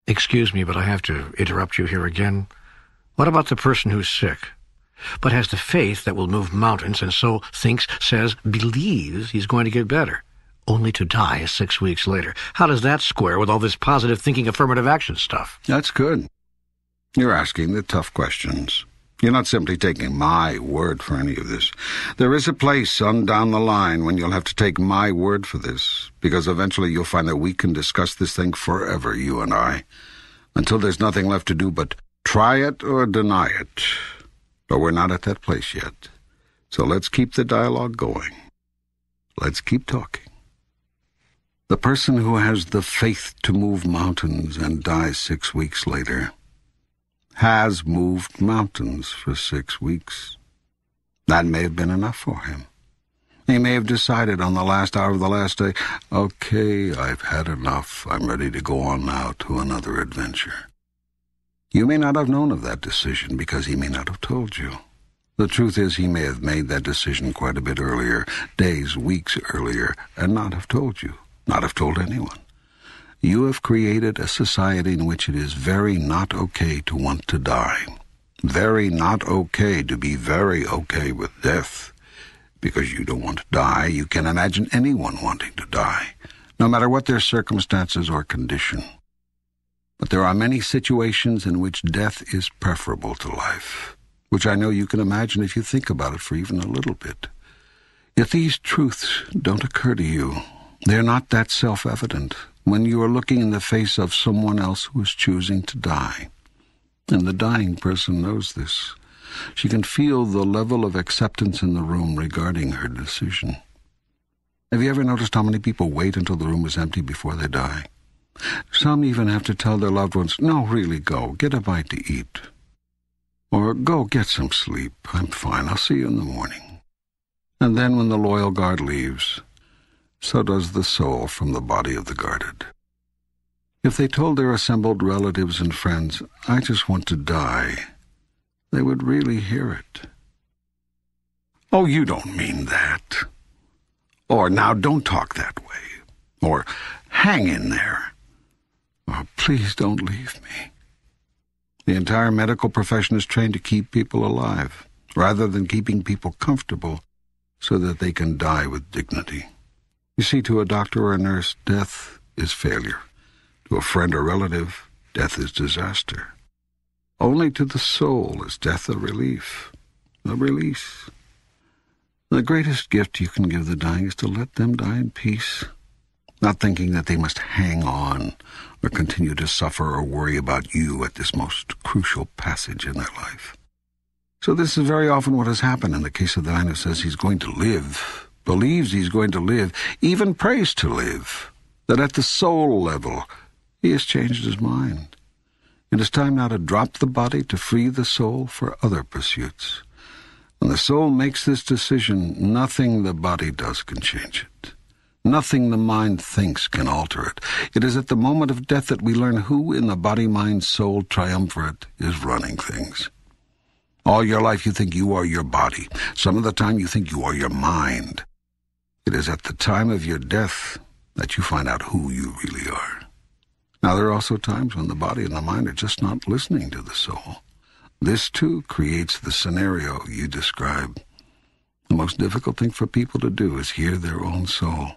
Excuse me, but I have to interrupt you here again. What about the person who's sick, but has the faith that will move mountains and so thinks, says, believes he's going to get better, only to die 6 weeks later? How does that square with all this positive thinking, affirmative action stuff? That's good. You're asking the tough questions. You're not simply taking my word for any of this. There is a place on down the line when you'll have to take my word for this, because eventually you'll find that we can discuss this thing forever, you and I, until there's nothing left to do but try it or deny it. But we're not at that place yet. So let's keep the dialogue going. Let's keep talking. The person who has the faith to move mountains and dies 6 weeks later has moved mountains for 6 weeks. That may have been enough for him. He may have decided on the last hour of the last day, okay, I've had enough. I'm ready to go on now to another adventure. You may not have known of that decision because he may not have told you. The truth is he may have made that decision quite a bit earlier, days, weeks earlier, and not have told you, not have told anyone. You have created a society in which it is very not okay to want to die. Very not okay to be very okay with death. Because you don't want to die, you can imagine anyone wanting to die, no matter what their circumstances or condition. But there are many situations in which death is preferable to life, which I know you can imagine if you think about it for even a little bit. Yet these truths don't occur to you. They're not that self-evident when you are looking in the face of someone else who is choosing to die. And the dying person knows this. She can feel the level of acceptance in the room regarding her decision. Have you ever noticed how many people wait until the room is empty before they die? Some even have to tell their loved ones, no, really, go, get a bite to eat. Or go get some sleep. I'm fine, I'll see you in the morning. And then when the loyal guard leaves, so does the soul from the body of the guarded. If they told their assembled relatives and friends, I just want to die, they would really hear it. Oh, you don't mean that. Or, now don't talk that way. Or, hang in there. Or, please don't leave me. The entire medical profession is trained to keep people alive, rather than keeping people comfortable so that they can die with dignity. You see, to a doctor or a nurse, death is failure. To a friend or relative, death is disaster. Only to the soul is death a relief, a release. The greatest gift you can give the dying is to let them die in peace, not thinking that they must hang on or continue to suffer or worry about you at this most crucial passage in their life. So this is very often what has happened in the case of the man who says he's going to live, believes he's going to live, even prays to live, that at the soul level he has changed his mind. It is time now to drop the body to free the soul for other pursuits. When the soul makes this decision, nothing the body does can change it. Nothing the mind thinks can alter it. It is at the moment of death that we learn who in the body-mind-soul triumvirate is running things. All your life you think you are your body. Some of the time you think you are your mind. It is at the time of your death that you find out who you really are. Now, there are also times when the body and the mind are just not listening to the soul. This, too, creates the scenario you describe. The most difficult thing for people to do is hear their own soul.